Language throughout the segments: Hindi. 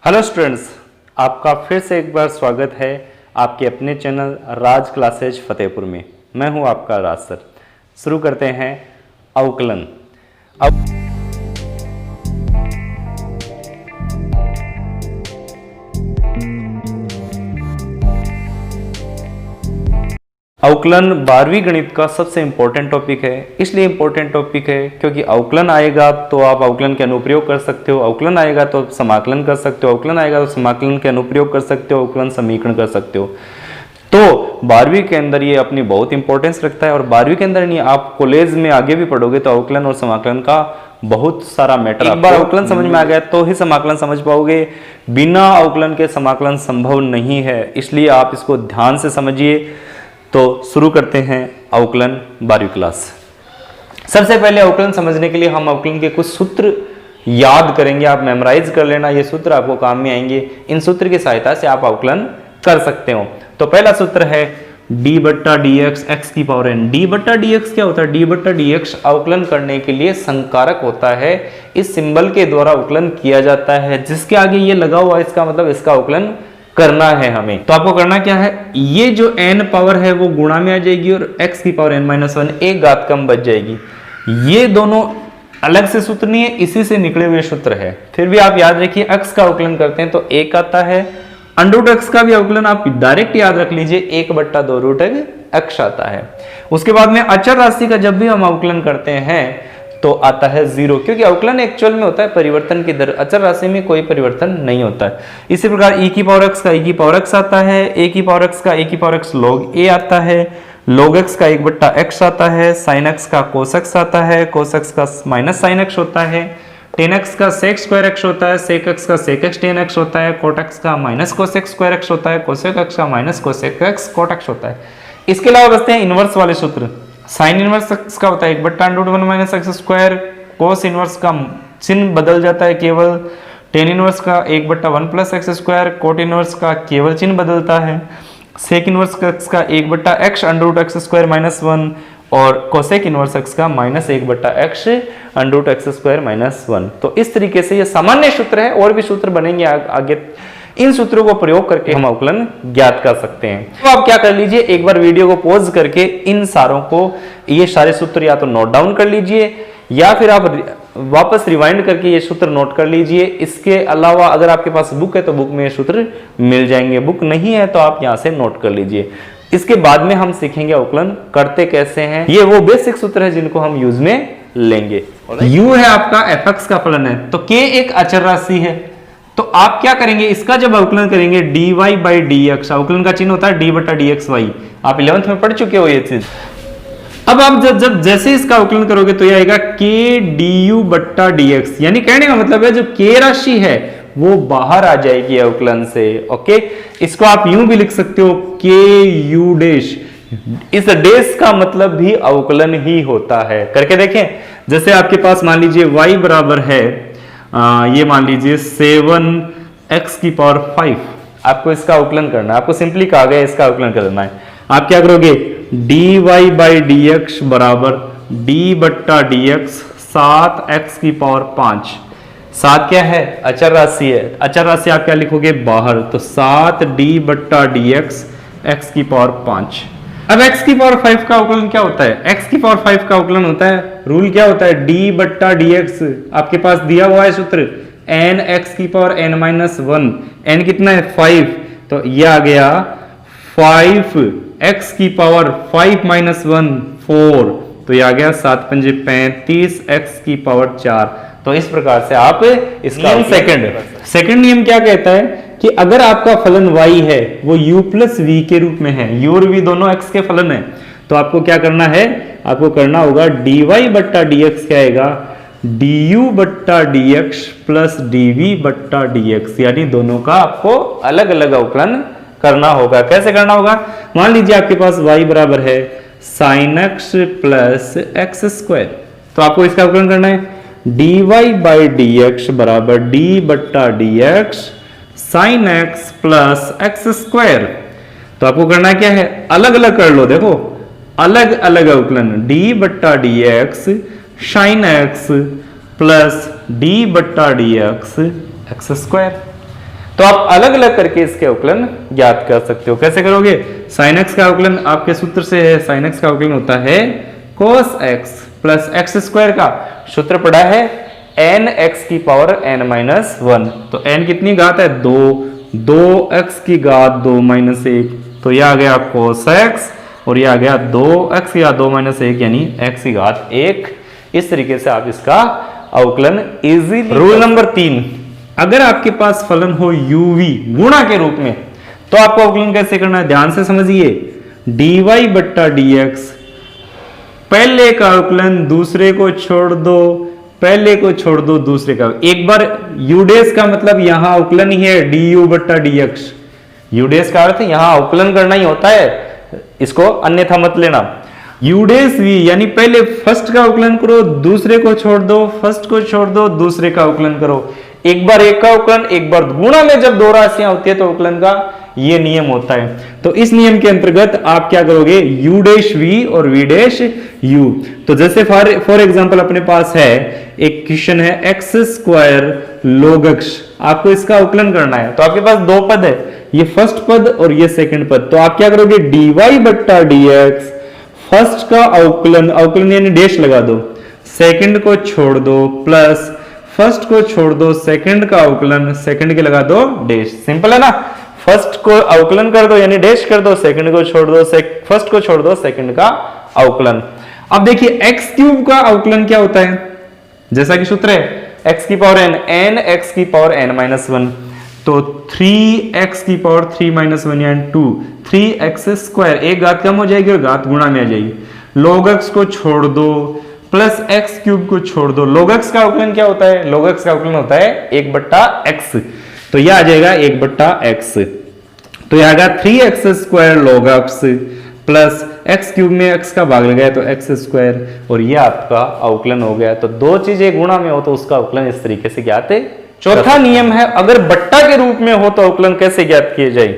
हेलो स्टूडेंट्स, आपका फिर से एक बार स्वागत है आपके अपने चैनल राज क्लासेज फतेहपुर में। मैं हूं आपका राज सर। शुरू करते हैं अवकलन। अवकलन 12वीं गणित का सबसे इंपॉर्टेंट टॉपिक है। इसलिए इंपॉर्टेंट टॉपिक है क्योंकि अवकलन आएगा तो आप अवकलन के अनुप्रयोग कर सकते हो, अवकलन आएगा तो आप समाकलन कर सकते हो, अवकलन आएगा तो समाकलन के अनुप्रयोग कर सकते हो, अवकलन समीकरण कर सकते हो। तो 12वीं के अंदर ये अपनी बहुत इंपॉर्टेंस रखता है और 12वीं के अंदर नहीं, आप कॉलेज में आगे भी पढ़ोगे तो अवकलन और समाकलन का बहुत सारा मैटर। एक बार अवकलन समझ में आ गया तो ही समाकलन समझ पाओगे, बिना अवकलन के समाकलन संभव नहीं है। इसलिए आप इसको ध्यान से समझिए। तो शुरू करते हैं अवकलन 12वीं क्लास। सबसे पहले अवकलन समझने के लिए हम अवकलन के कुछ सूत्र याद करेंगे। आप मेमोराइज कर लेना, ये सूत्र आपको काम में आएंगे। इन सूत्र की सहायता से आप अवकलन कर सकते हो। तो पहला सूत्र है डी बट्टा डी एक्स एक्स की पावर एन। डी बट्टा डी एक्स क्या होता है? डी बट्टा डी एक्स अवकलन करने के लिए संकारक होता है। इस सिंबल के द्वारा अवकलन किया जाता है। जिसके आगे ये लगा हुआ है इसका मतलब इसका अवकलन करना है हमें। तो आपको करना क्या है, ये जो n पावर है वो गुणा में आ जाएगी और x की पावर n-1 एक घात कम बच जाएगी। ये दोनों अलग से सूत्र नहीं है, इसी से निकले हुए सूत्र है। फिर भी आप याद रखिए, x का अवकलन करते हैं तो 1 आता है। अंडर x का भी अवकलन आप डायरेक्ट याद रख लीजिए, 1/2 आता है। उसके बाद में अचर राशि का जब भी हम अवकलन करते हैं तो आता है 0, क्योंकि अवकलन एक्चुअल में होता है परिवर्तन की दर। अचर राशि में कोई परिवर्तन नहीं होता है। इसी प्रकार e की पावर x का e की पावर x आता है, a की पावर x का a की पावर x log a आता है, log x का 1/x आता है, sin x का cos x आता है, cos x का माइनस sin x होता है, tan x का sec स्क्वायर x होता है, sec x का sec x tan x होता है, cot x का minus cos x square x होता है, cosec x का minus cosec x cot x होता है। इसके अलावा बचते हैं इनवर्स वाले सूत्र। साइन इनवर्स x का होता है 1/√1 minus x square, cos inverse का चिन्ह बदल जाता है केवल, टेन इनवर्स का 1/1 plus x square, cot inverse का केवल चिन्ह बदलता है, सेक इनवर्स x का 1/x√x स्क्वायर माइनस 1 और कोसेक इनवर्स x का माइनस 1/x√x स्क्वायर माइनस 1। तो इस तरीके से ये सामान्य सूत्र है, और भी सूत्र बनेंगे आगे। इन सूत्रों को प्रयोग करके हम अवकलन ज्ञात कर सकते हैं। तो आप क्या कर लीजिए, एक बार वीडियो को पॉज करके इन सारों को, ये सारे सूत्र या तो नोट डाउन कर लीजिए या फिर आप वापस रिवाइंड करके ये सूत्र नोट कर लीजिए। इसके अलावा अगर आपके पास बुक है तो बुक में ये सूत्र मिल जाएंगे, बुक नहीं है तो आप यहाँ से नोट कर लीजिए। इसके बाद में हम सीखेंगे अवकलन करते कैसे हैं। ये वो बेसिक सूत्र है जिनको हम यूज में लेंगे। u है आपका fx का फलन है, तो k एक अचर राशि है। तो आप क्या करेंगे, इसका जब अवकलन करेंगे dy/dx, अवकलन का चिन्ह होता है d/dxy। आप 11th में पढ़ चुके हो ये चीज। अब आप जब जैसे इसका अवकलन करोगे तो ये आएगा k du/dx, यानी कहने का मतलब है जो k राशि है वो बाहर आ जाएगी अवकलन से। ओके, इसको आप यूं भी लिख सकते हो ku'। इस डैश का मतलब भी अवकलन ही होता है। करके देखें, जैसे आपके पास मान लीजिए y बराबर है ये मान लीजिए 7x की पावर 5। आपको इसका अवकलन करना है, आपको सिंपली कहा गया इसका अवकलन करना है। आप क्या करोगे, dy/dx बराबर d/dx 7x की पावर 5। 7 क्या है? अचर राशि है। अचर राशि आप क्या लिखोगे बाहर, तो 7d/dx x की पावर 5। अब x की पावर 5 का अवकलन क्या होता है? x की पावर 5 का अवकलन होता है, रूल क्या होता है, d/dx। आपके पास दिया हुआ है सूत्र n x की पावर n-1। n कितना है? 5। तो ये आ गया 5x की पावर 5-1 4। तो ये आ गया 7×5 35 x की पावर 4। तो इस प्रकार से आप इसका सेकंड नियम क्या कहता है कि अगर आपका फलन y है वो u प्लस v के रूप में है, u और v दोनों x के फलन है, तो आपको क्या करना है, आपको करना होगा dy/dx क्या आएगा, du/dx प्लस dv/dx, यानी दोनों का आपको अलग अलग अवकलन करना होगा। कैसे करना होगा, मान लीजिए आपके पास y बराबर है sin x plus x square, तो आपको इसका अवकलन करना है dy/dx बराबर d/dx sin x plus x square. तो आपको करना क्या है, अलग अलग कर लो, देखो अलग अलग अवकलन d/dx sin x plus d/dx x square. तो आप अलग अलग करके इसके अवकलन ज्ञात कर सकते हो। कैसे करोगे? साइन एक्स का अवकलन आपके सूत्र से है, साइन एक्स का अवकलन होता है cos x plus x square का सूत्र पड़ा है n x की पावर n माइनस 1। तो n कितनी घात है? 2 x की घात 2 माइनस 1, तो यह आ गया cos x और यह आ गया 2x की घात 2 माइनस 1 यानी x की घात 1। इस तरीके से आप इसका अवकलन इजीली। रूल नंबर 3, अगर आपके पास फलन हो uv गुणा के रूप में तो आपको अवकलन कैसे करना है? ध्यान से समझिए। dy बट्टा dx, पहले का अवकलन दूसरे को छोड़ दो, पहले को छोड़ दो दूसरे का। एक बार यूडेस का मतलब यहां अवकलन ही है du बट्टा dx। यूडेस का अर्थ यहां अवकलन करना ही होता है, इसको अन्यथा मत लेना। यूडेस v यानी पहले फर्स्ट का अवकलन करो, दूसरे को छोड़ दो, फर्स्ट को छोड़ दो, दूसरे का अवकलन करो। एक बार एक का अवकलन, एक बार गुणा में जब दो राशियां होती है तो अवकलन का ये नियम होता है। तो इस नियम के अंतर्गत आप क्या करोगे? u डैश v और v डैश u। तो जैसे फॉर एग्जांपल अपने पास है एक क्वेश्चन है एक्स स्क्वायर log x, आपको इसका अवकलन करना है। तो आपके पास दो पद है, ये फर्स्ट पद और ये सेकंड पद। तो आप क्या करोगे? dy बट्टा dx, फर्स्ट का अवकलन, अवकलन यानी डैश लगा दो, सेकंड को छोड़ दो, प्लस फर्स्ट को छोड़ दो, सेकंड का अवकलन, सेकंड के लगा दो डैश। सिंपल है ना? फर्स्ट को अवकलन कर दो यानी डैश कर दो, सेकंड को छोड़ दो, फर्स्ट को छोड़ दो, सेकंड का अवकलन। अब देखिए x क्यूब का अवकलन क्या होता है? जैसा कि सूत्र है x की पावर n x की पावर n माइनस 1, तो 3x की पावर 3 माइनस 1 यानी 2, 3x स्क्वायर, एक घात कम हो जाएगी और घात गुणा में आ जाएगी। log x को छोड़ दो प्लस x क्यूब को छोड़ दो। log x का अवकलन क्या होता है? log x का अवकलन होता है 1 बट्टा x, तो यह आ जाएगा 1 बट्टा x। तो यह आ गया 3x square log x plus x cube में x का भाग लगाया तो x स्क्वायर, और यह आपका अवकलन हो गया। तो दो चीजें गुणा में हो तो उसका अवकलन इस तरीके से ज्ञात है। चौथा नियम है, अगर बट्टा के रूप में हो तो अवकलन कैसे ज्ञात किए जाए?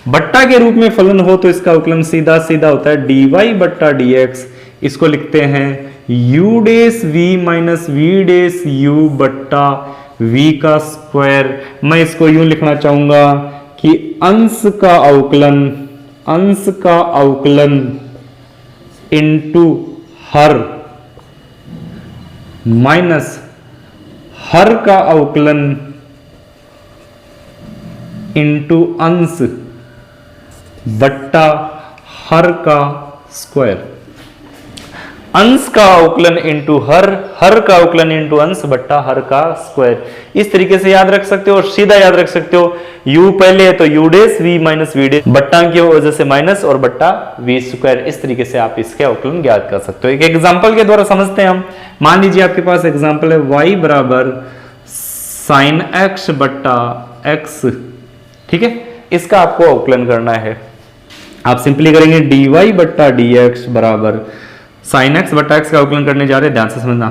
बट्टा के रूप में फलन हो तो इसका अवकलन सीधा सीधा होता है dy बट्टा dx। इसको लिखते हैं u डेस v माइनस v डेस u बट्टा v का स्क्वायर। मैं इसको यूं लिखना चाहूंगा कि अंश का अवकलन इनटू हर माइनस हर का अवकलन इनटू अंश बट्टा हर का स्क्वायर। अंश का अवकलन इंटू हर, हर का अवकलन इंटू अंश बट्टा हर का स्क्वायर। इस तरीके से याद रख सकते हो और सीधा याद रख सकते हो। u पहले है तो u डेस v माइनस v डेस, बट्टा की वजह से माइनस और बट्टा v स्क्वायर। इस तरीके से आप इसके अवकलन ज्ञात कर सकते हो। एक एग्जांपल के द्वारा समझते हैं हम। मान लीजिए आपके पास एग्जांपल है y बराबर साइन x बट्टा x, ठीक है? इसका आपको अवकलन करना है। आप सिंपली करेंगे dy बट्टा dx बराबर साइन एक्स बट्टा एक्स का अवकलन करने जा रहे हैं, ध्यान से समझना।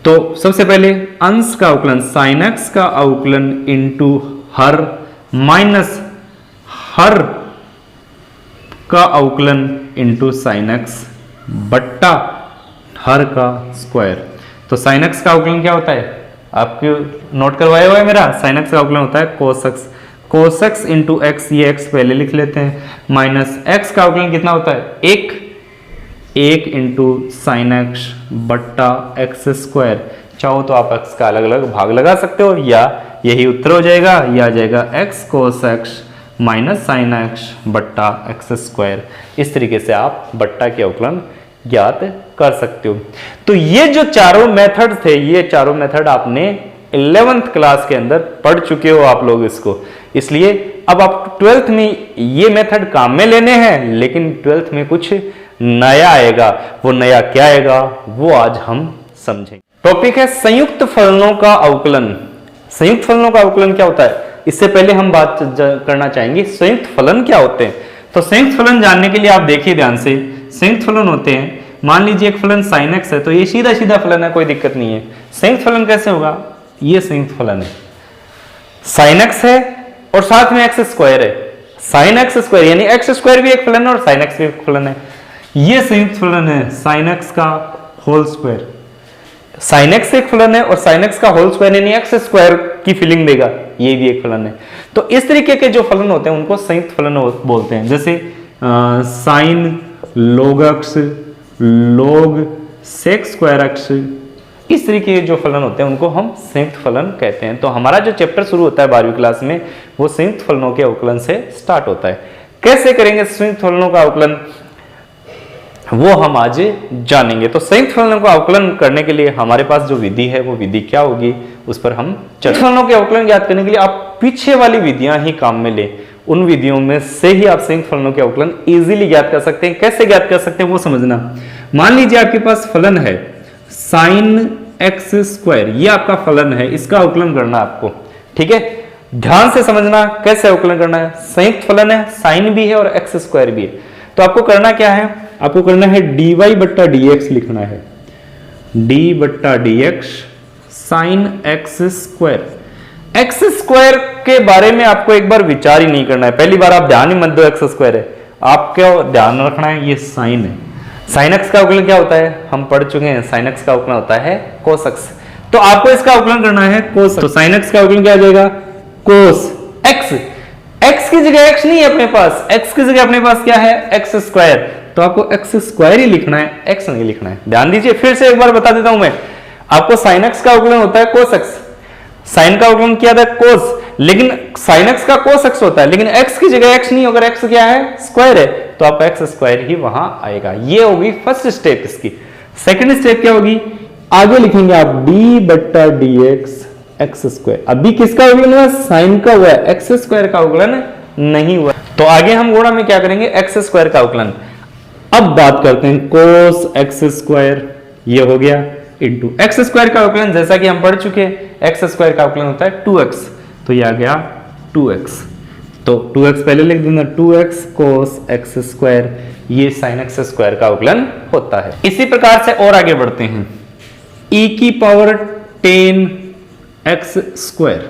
तो सबसे पहले अंश का अवकलन साइन एक्स का अवकलन इनटू हर माइनस हर का अवकलन इनटू साइन एक्स बट्टा हर का स्क्वायर। तो साइन एक्स का अवकलन क्या होता है? आपको नोट करवाया हुआ है मेरा। साइन एक्स का अवकलन होता है cos x, cos x into x, ये x पहले लिख लेते हैं, माइनस x का अवकलन कितना होता है? 1 इंटू साइन एक्स बट्टा एक्स स्क्वायर। चाहो तो आप x का अलग अलग भाग लगा सकते हो, या यही उत्तर हो जाएगा, यह आ जाएगा x cos x minus sine x बट्टा एक्स स्क्वायर। इस तरीके से आप बट्टा के अवकलन ज्ञात कर सकते हो। तो ये जो चारों मेथड थे, ये चारों मेथड आपने 11th क्लास के अंदर पढ़ चुके हो आप लोग इसको, इसलिए अब आप 12th में ये मेथड काम में लेने हैं। लेकिन 12th में कुछ नया आएगा, वो नया क्या आएगा वो आज हम समझेंगे। टॉपिक है संयुक्त फलनों का अवकलन। संयुक्त फलनों का अवकलन क्या होता है, इससे पहले हम बात करना चाहेंगे संयुक्त फलन क्या होते हैं। तो संयुक्त फलन जानने के लिए आप देखिए ध्यान से। संयुक्त फलन होते हैं, मान लीजिए एक फलन sin x है, तो ये सीधा सीधा फलन है, कोई दिक्कत नहीं है। संयुक्त फलन कैसे होगा? ये संयुक्त फलन है, sin x है और साथ में x स्क्वायर है। sin x स्क्वायर यानी x स्क्वायर भी एक फलन है और sin x भी एक फलन है। ये संयुक्त फलन है sin x का होल स्क्वायर। साइन एक्स एक फलन है और साइन एक्स का होल स्क्वायर यानी एक्स स्क्वायर की फीलिंग देगा, ये भी एक फलन है। तो इस तरीके के जो फलन होते हैं उनको संयुक्त फलन बोलते हैं। जैसे sine log x log sec square x, इस तरीके के जो फलन होते हैं उनको हम संयुक्त फलन कहते हैं। तो हमारा जो चैप्टर शुरू होता है 12वीं क्लास में वो संयुक्त फलनों के अवकलन से स्टार्ट होता है। कैसे करेंगे संयुक्त फलनों का अवकलन, वो हम आज जानेंगे। तो संयुक्त फलनों का अवकलन करने के लिए हमारे पास जो विधि है वो विधि क्या होगी, उस पर हम चर्चा। फलनों के अवकलन ज्ञात करने के लिए आप पीछे वाली विधियां ही काम में ले, उन विधियों में से ही आप संयुक्त फलनों के अवकलन इजीली ज्ञात कर सकते हैं। कैसे ज्ञात कर सकते हैं वो समझना। मान लीजिए आपके पास फलन है साइन एक्स स्क्वायर, ये आपका फलन है, इसका अवकलन करना आपको, ठीक है। ध्यान से समझना कैसे अवकलन करना है। संयुक्त फलन है, साइन भी है और एक्स स्क्वायर भी है। तो आपको करना क्या है, आपको करना है dy बट्टा dx लिखना है, d बट्टा dx sine x square. X square के बारे में आपको एक बार विचार ही नहीं करना है, पहली बार आप ध्यान ही मत दो एक्स स्क्वायर है, आपको ध्यान रखना है ये साइन है। साइन एक्स का अवकलन क्या होता है, हम पढ़ चुके हैं, साइन एक्स का अवकलन होता है कोस एक्स। तो आपको इसका अवकलन करना है कोस, तो साइन एक्स का अवकलन क्या आ जाएगा, कोस एक्स। एक्स की जगह एक्स नहीं है अपने पास, एक्स की जगह अपने पास क्या है, एक्स स्क्वायर। तो आपको एक्स स्क्वायर ही लिखना है, एक्स नहीं लिखना है। ध्यान दीजिए, फिर से एक बार बता देता हूं मैं आपको, साइन एक्स का अवकलन होता है कोस एक्स, साइन का अवकलन किया था कोस, लेकिन साइन एक्स का कोस एक्स होता है, लेकिन एक्स की जगह एक्स नहीं, अगर एक्स क्या है स्क्वायर है तो आपका एक्स स्क्वायर ही वहां आएगा। ये होगी फर्स्ट स्टेप इसकी। सेकंड स्टेप क्या होगी, आगे लिखेंगे आप d बट्टा dx एक्स स्क्वायर। अभी किसका अवकलन हुआ, साइन का हुआ है, एक्स स्क्वायर का अवकलन नहीं हुआ। तो आगे हम गुणा में क्या करेंगे, एक्स स्क्वायर का अवकलन। अब बात करते हैं कोस एक्स स्क्वायर, ये हो गया इंटू एक्स स्क्वायर का अवकलन, जैसा कि हम पढ़ चुके हैं एक्स स्क्वायर का अवकलन होता है 2x, तो ये आ गया 2x। तो 2x पहले लिख देना, 2x कोस एक्स स्क्वायर, ये साइन एक्स स्क्वायर का अवकलन होता है। इसी प्रकार से और आगे बढ़ते हैं, e की पावर 10x स्क्वायर।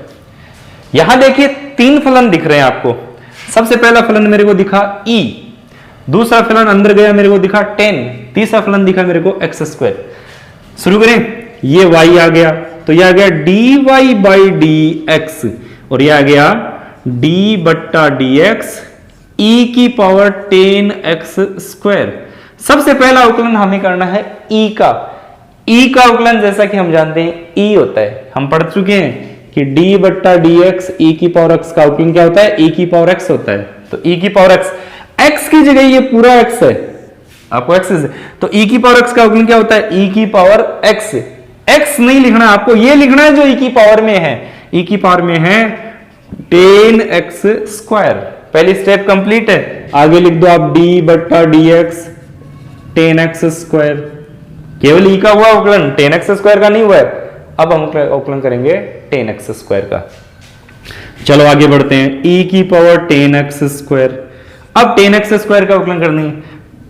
यहां देखिए 3 फलन दिख रहे हैं आपको। सबसे पहला फलन मेरे को दिखा e, दूसरा फलन अंदर गया मेरे को दिखा 10, तीसरा फलन दिखा मेरे को एक्स स्क्वायर। शुरू करें, ये y आ गया, तो ये आ गया dy बाई dx, और ये आ गया d बट्टा dx e की पावर 10x स्क्वायर। सबसे पहला अवकलन हमें करना है e का। e का अवकलन जैसा कि हम जानते हैं e होता है, हम पढ़ चुके हैं कि d बट्टा dx e की पावर x का अवकलन क्या होता है, e की पावर x होता है। तो e की पावर x की जगह ये पूरा x है, आपको x से, तो e की पावर x का अवकलन क्या होता है, e की पावर x। x नहीं लिखना, आपको ये लिखना है जो e की पावर में है, e की पावर में है 10x स्क्वायर। पहली स्टेप कंप्लीट है, आगे लिख दो आप d बट्टा dx 10x स्क्वायर। केवल e का हुआ अवकलन, 10x स्क्वायर का नहीं हुआ है। अब हम अवकलन करेंगे 10x स्क्वायर का। चलो आगे बढ़ते हैं, e की पावर 10x स्क्वायर। अब 10x स्क्वायर का अवकलन करनी है।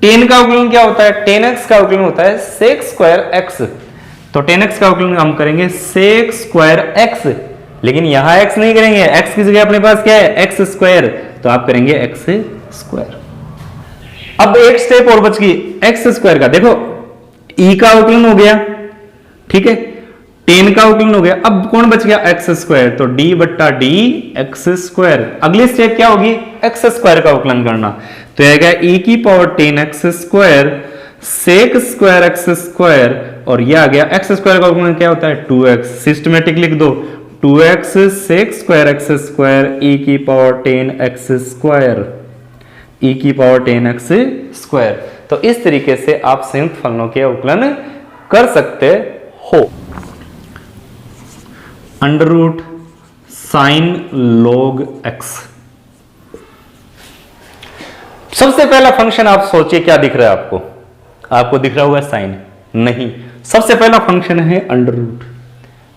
10 का अवकलन क्या होता है, 10x का अवकलन होता है sec स्क्वायर x। तो 10x का अवकलन हम करेंगे sec स्क्वायर x, लेकिन यहां x नहीं करेंगे, x की जगह अपने पास क्या है, x स्क्वायर, तो आप करेंगे x स्क्वायर। अब एक स्टेप और बच गई x स्क्वायर का। देखो e का अवकलन हो गया, ठीक है, 10 का अवकलन हो गया, अब कौन बच गया, x स्क्वायर। तो d बट्टा d x स्क्वायर। अगली स्टेप क्या होगी, x स्क्वायर का अवकलन करना। तो यह गया e की power 10x square sec square x square, और यह आ गया x स्क्वायर का अवकलन क्या होता है, 2x। सिस्टमेटिक लिख दो, 2x sec square x square e की पावर 10x स्क्वायर, e की पावर 10x स्क्वायर। तो इस तरीके से आप संयुक्त फलनों के अवकलन कर सकते हो। Under root sine log x। सबसे पहला फंक्शन आप सोचिए क्या दिख रहा है आपको, आपको दिख रहा होगा साइन, नहीं, सबसे पहला फंक्शन है अंडर रूट।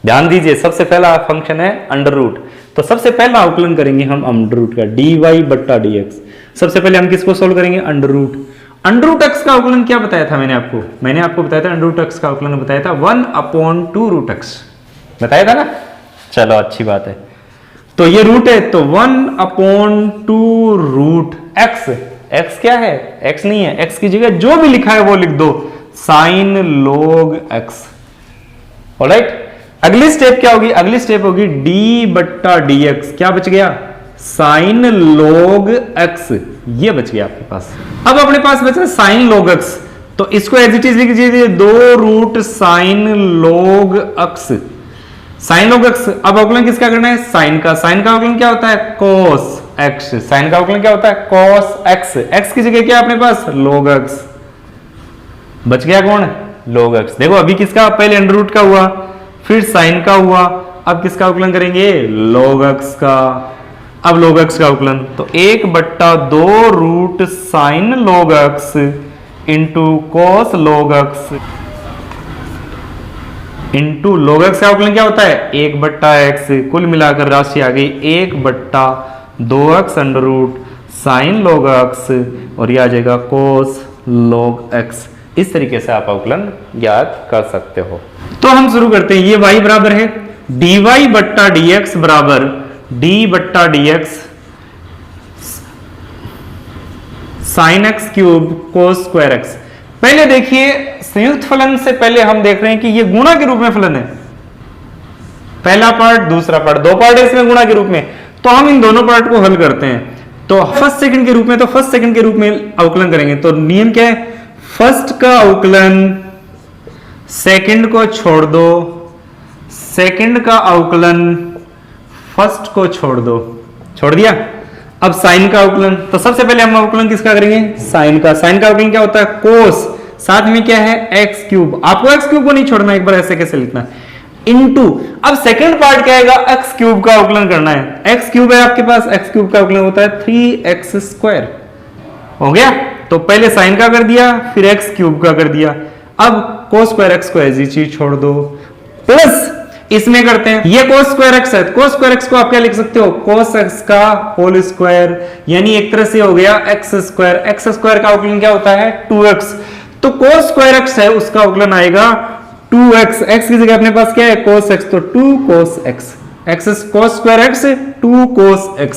ध्यान दीजिए, सबसे पहला फंक्शन है अंडर रूट। तो सबसे पहला अवकलन करेंगे हम अंडर रूट का, dy बट्टा dx। सबसे पहले हम किसको सोल्व करेंगे, under root. Under root x का अवकलन क्या बताया था मैंने आपको बताया था, अंडर रूट एक्स का अवकलन बताया था 1/2 रूट एक्स, बताया था ना। चलो अच्छी बात है, तो ये रूट है, तो 1/2 रूट एक्स। एक्स क्या है, एक्स नहीं है, एक्स की जगह जो भी लिखा है वो लिख दो, साइन log x। ऑलराइट, अगली स्टेप क्या होगी? अगली स्टेप होगी डी बट्टा डी एक्स। क्या बच गया? साइन लॉग एक्स, ये बच गया आपके पास। अब अपने पास बचा साइन लॉग एक्स, तो इसको एज इट इज लिख दीजिए 2 root sine log x. Sine log x, अब अवकलन किसका करना है? साइन का। साइन का अवकलन क्या होता है? Cos x. साइन का अवकलन क्या होता है? Cos x. एक्स की जगह क्या अपने पास? Log x. बच गया कौन? Log x. देखो अभी किसका? पहले अंडर रूट का हुआ, फिर साइन का हुआ, अब किसका अवकलन करेंगे? लॉग एक्स का। अब लॉग एक्स का अवकलन, तो 1/2 root sine log x into cos log x into log x का अवकलन क्या होता है? 1/x। कुल मिलाकर राशि आ गई 1/2x under root sine log x, और यह आ जाएगा कॉस लॉग एक्स। इस तरीके से आप अवकलन ज्ञात कर सकते हो। तो हम शुरू करते हैं। ये y बराबर है dy बट्टा dx बराबर d बट्टा dx sign x cube cos square x. पहले देखिए संयुक्त फलन से पहले हम देख रहे हैं कि ये गुणा के रूप में फलन है। पहला पार्ट, दूसरा पार्ट, 2 पार्ट है इसमें गुणा के रूप में। तो हम इन दोनों पार्ट को हल करते हैं। तो फर्स्ट सेकंड के रूप में, तो फर्स्ट सेकंड के रूप में अवकलन करेंगे। तो नियम क्या है? फर्स्ट का अवकलन सेकंड को छोड़ दो, सेकंड का अवकलन फर्स्ट को छोड़ दो। छोड़ दिया। अब साइन का अवकलन, तो सबसे पहले हम अवकलन किसका करेंगे? साइन का। साइन का अवकलन क्या होता है? कोस, साथ में क्या है? X cube. आपको एक्स क्यूब को नहीं छोड़ना, एक बार ऐसे कैसे लिखना है? इनटू, अब सेकंड पार्ट क्या आएगा? एक्स क्यूब का अवकलन करना है। एक्स क्यूब है आपके पास, एक्स क्यूब का अवकलन होता है 3x स्क्वायर। हो गया? तो पहले साइन का कर दिया, फिर एक्स क्यूब का कर दिया। अब कोस स्क्वायर एक्स को ऐसी चीज छोड़ दो, प्लस इसमें करते हैं, ये कोस स्क्वायर एक्स है। कोस स्क्वायर एक्स को आप क्या लिख सकते हो? कोस एक्स का होल स्क्वायर, यानी एक तरह से हो गया एक्स स्क्वायर। एक्स स्क्वायर का अवकलन क्या होता है? 2x। तो कोस स्क्वायर एक्स है, उसका अवकलन आएगा 2x। x की जगह अपने पास क्या है? कोस x, तो 2 कोस x। x कोस स्क्वायर एक्स, 2 कोस x।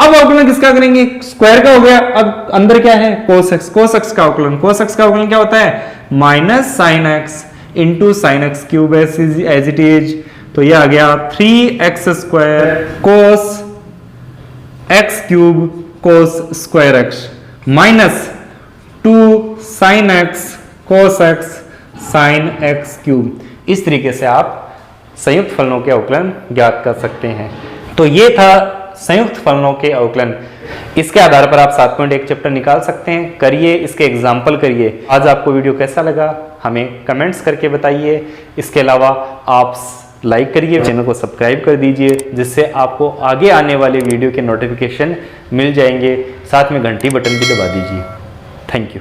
अब अवकलन किसका करेंगे? स्क्वायर का हो गया। अब अंदर क्या है? कोस x। कोस x का अवकलन, कोस x का अवकलन क्या होता है? Minus sine x into sine x cube as it is. तो ये आ गया 3x square cos x cube cos square x minus 2 sine x cos x sine x cube. इस तरीके से आप संयुक्त फलनों के अवकलन ज्ञात कर सकते हैं। तो ये था संयुक्त फलनों के अवकलन। इसके आधार पर आप 7.1 चैप्टर निकाल सकते हैं। करिए, इसके एग्जाम्पल करिए। आज आपको वीडियो कैसा लगा हमें कमेंट्स करके बताइए। इसके अलावा आप लाइक करिए, चैनल को सब्सक्राइब कर दीजिए, जिससे आपको आगे आने वाले वीडियो के नोटिफिकेशन मिल जाएंगे। साथ में घंटी बटन भी दबा दीजिए। Thank you.